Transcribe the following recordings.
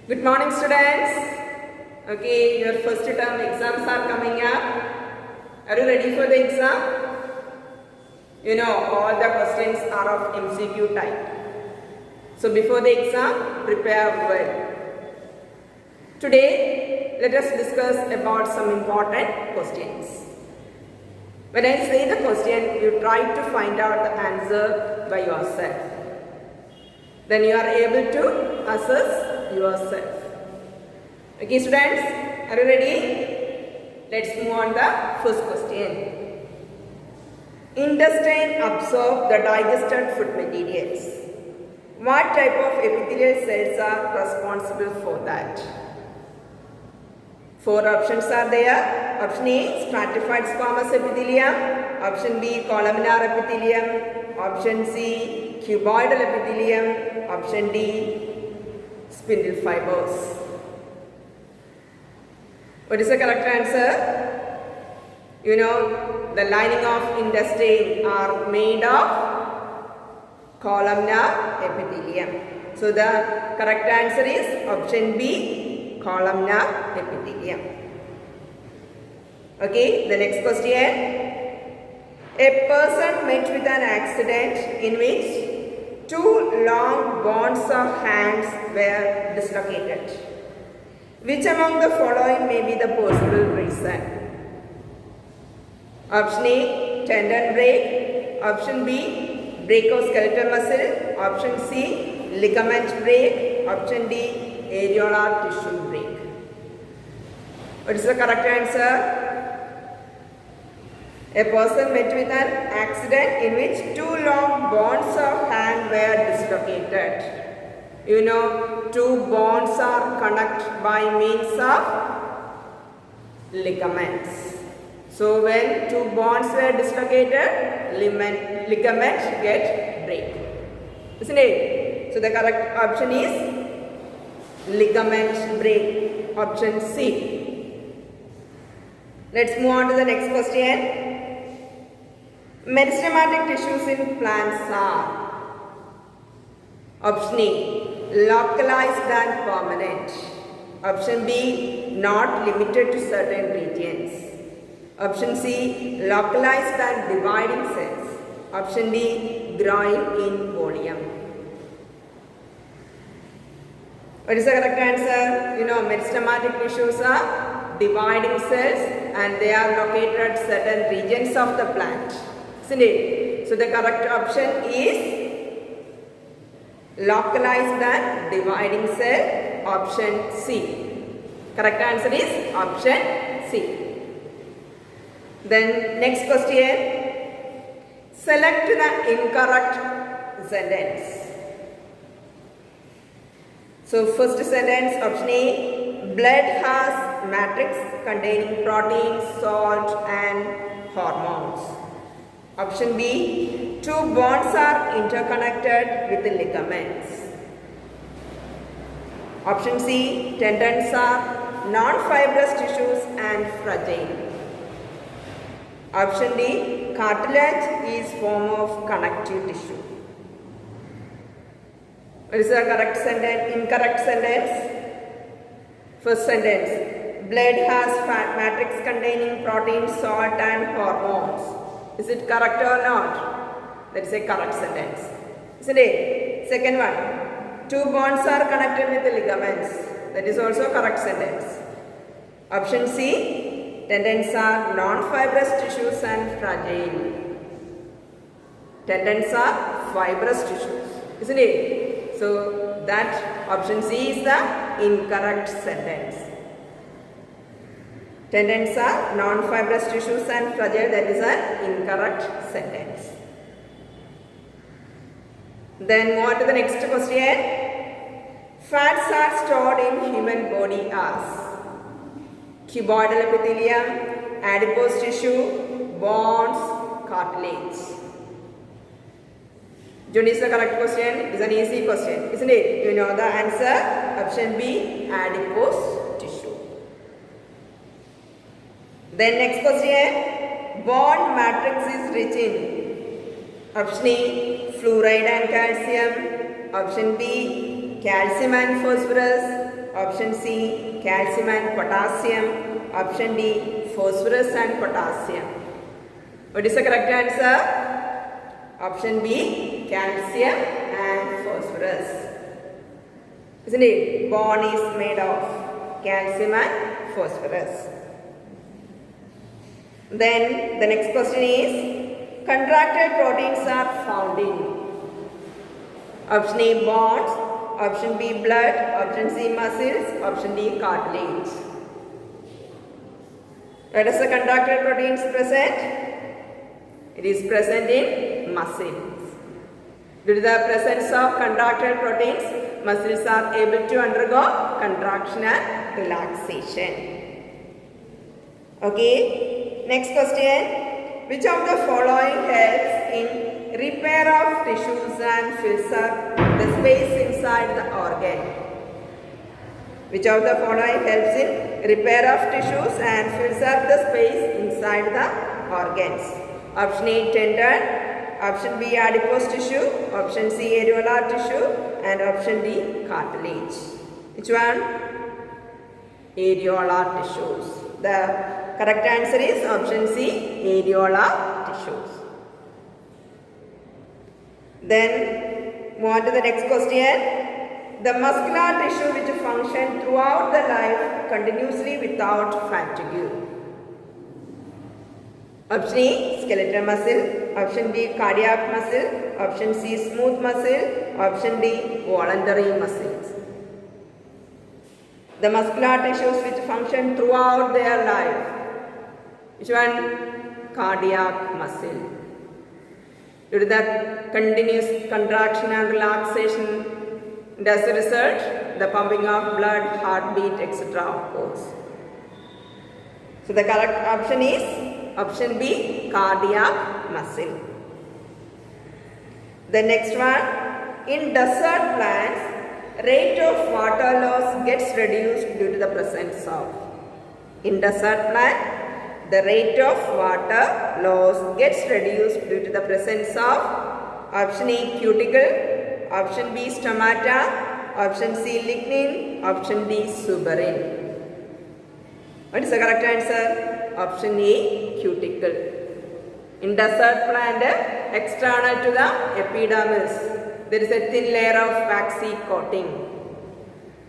Good morning, students. Okay, your first term exams are coming up. Are you ready for the exam? You know, all the questions are of MCQ type. So before the exam, prepare well. Today, let us discuss about some important questions. When I say the question, you try to find out the answer by yourself. Then you are able to assess yourself. Okay, students, are you ready? Let's move on the first question. Intestine absorb the digested food materials. What type of epithelial cells are responsible for that? Four options are there. Option A, stratified squamous epithelium. Option B, columnar epithelium. Option C, cuboidal epithelium. Option D, spindle fibers. What is the correct answer? You know, the lining of intestine are made of columnar epithelium. So the correct answer is option B, columnar epithelium. Okay, the next question. A person met with an accident in which two long bonds of hands were dislocated. Which among the following may be the possible reason? Option A, tendon break. Option B, break of skeletal muscle. Option C, ligament break. Option D, areolar tissue break. What is the correct answer? A person met with an accident in which two long bonds of hand were dislocated. You know, two bonds are connected by means of ligaments. So when two bonds were dislocated, ligaments get break. Isn't it? So the correct option is ligament break. Option C. Let's move on to the next question. Meristematic tissues in plants are option A, localized and permanent. Option B, not limited to certain regions. Option C, localized and dividing cells. Option D, growing in volume. What is the correct answer? You know, meristematic tissues are dividing cells and they are located at certain regions of the plant. Isn't it? So the correct option is localized and dividing cell, option C. Correct answer is option C. Then next question. Select the incorrect sentence. So first sentence, option A, blood has matrix containing protein, salt and hormones. Option B, two bonds are interconnected with the ligaments. Option C, tendons are non-fibrous tissues and fragile. Option D, cartilage is form of connective tissue. What is the correct sentence? Incorrect sentence. First sentence, blood has fat matrix containing protein, salt and hormones. Is it correct or not? That is a correct sentence. Isn't it? Second one, two bonds are connected with the ligaments. That is also a correct sentence. Option C, tendons are non-fibrous tissues and fragile. Tendons are fibrous tissues. Isn't it? So that option C is the incorrect sentence. Tendons are non-fibrous tissues and fragile. That is an incorrect sentence. Then move on to the next question. Fats are stored in human body as cuboidal epithelium, adipose tissue, bones, cartilage. What is the correct question? It is an easy question, isn't it? You know the answer. Option B, adipose tissue. Then next question. Bone matrix is rich in option A, fluoride and calcium. Option B, calcium and phosphorus. Option C, calcium and potassium. Option D, phosphorus and potassium. What is the correct answer? Option B, calcium and phosphorus. Isn't it? Bone is made of calcium and phosphorus. Then the next question is, contractile proteins are found in option A, bones, option B, blood, option C, muscles, option D, cartilage. Where does the contractile proteins present? It is present in muscles. Due to the presence of contractile proteins, muscles are able to undergo contraction and relaxation. Okay, next question. Which of the following helps in repair of tissues and fills up the space inside the organ? Which of the following helps in repair of tissues and fills up the space inside the organs? Option A, tendon, option B, adipose tissue, option C, areolar tissue, and option D, cartilage. Which one? Areolar tissues. The correct answer is option C, areolar tissues. Then move on to the next question. The muscular tissue which function throughout the life continuously without fatigue. Option A, skeletal muscle, option B, cardiac muscle, option C, smooth muscle, option D, voluntary muscles. The muscular tissues which function throughout their life. Which one? Cardiac muscle. Due to the continuous contraction and relaxation, and as a result, the pumping of blood, heartbeat, etc. occurs. So the correct option is option B, cardiac muscle. The next one, in desert plants, rate of water loss gets reduced due to the presence of. In desert plant, the rate of water loss gets reduced due to the presence of option A, cuticle, option B, stomata, option C, lignin, option D, suberin. What is the correct answer? Option A, cuticle. In desert plant, external to the epidermis, there is a thin layer of waxy coating.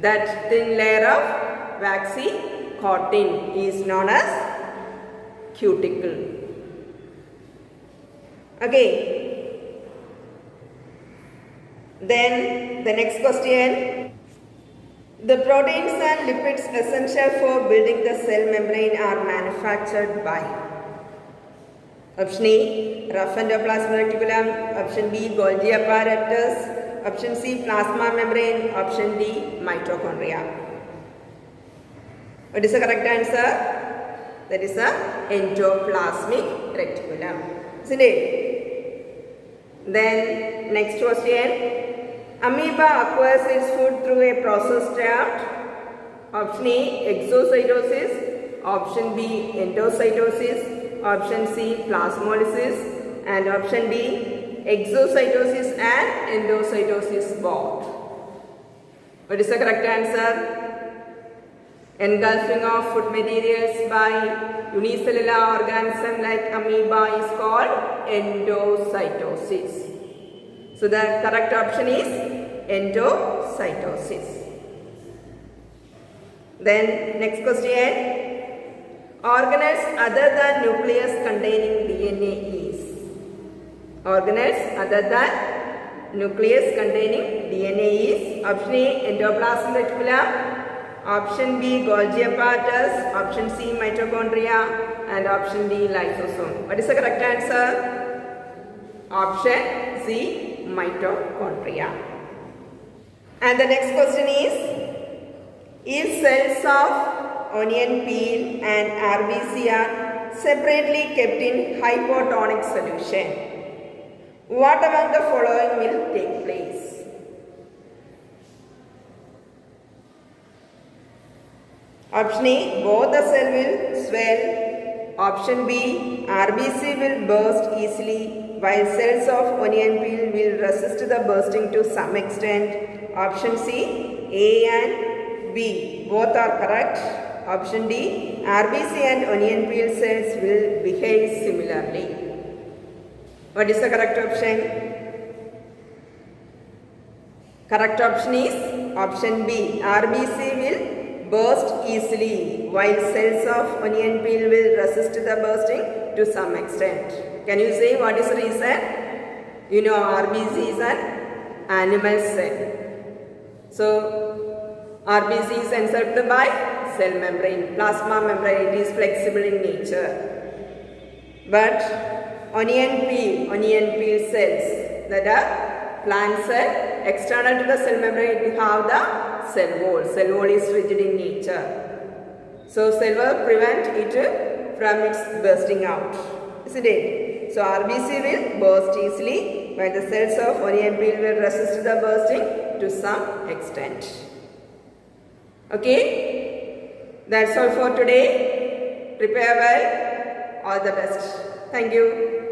That thin layer of waxy coating is known as cuticle. Okay. Then the next question. The proteins and lipids essential for building the cell membrane are manufactured by option A, rough endoplasmic reticulum, option B, Golgi apparatus, option C, plasma membrane, option D, mitochondria. What is the correct answer? That is a endoplasmic reticulum. Isn't it? Then next question. Amoeba acquires its food through a process termed option A, exocytosis, option B, endocytosis, option C, plasmolysis, and option D, exocytosis and endocytosis both. What is the correct answer? Engulfing of food materials by unicellular organism like amoeba is called endocytosis. So the correct option is endocytosis. Then next question. Organelles other than nucleus containing DNA is. Organelles other than nucleus containing DNA is option A, endoplasmic reticulum, option B, Golgi apparatus, option C, mitochondria, and option D, lysosome. What is the correct answer? Option C, mitochondria. And the next question is cells of onion peel and RBC are separately kept in hypotonic solution, what among the following will take place? Option A, both the cell will swell. Option B, RBC will burst easily. while cells of onion peel will resist the bursting to some extent. Option C, A and B, both are correct. Option D, RBC and onion peel cells will behave similarly. What is the correct option? Correct option is option B, RBC will burst easily while cells of onion peel will resist the bursting to some extent. Can you say what is the reason? You know RBC is an animal cell. So RBC is encircled by cell membrane, plasma membrane, it is flexible in nature. But onion peel cells, that are plant cell, external to the cell membrane, we have the cell wall. Cell wall is rigid in nature. So cell wall prevent it from its bursting out, isn't it? So RBC will burst easily while the cells of onion peel will resist the bursting to some extent. Okay, that's all for today. Prepare well. All the best. Thank you.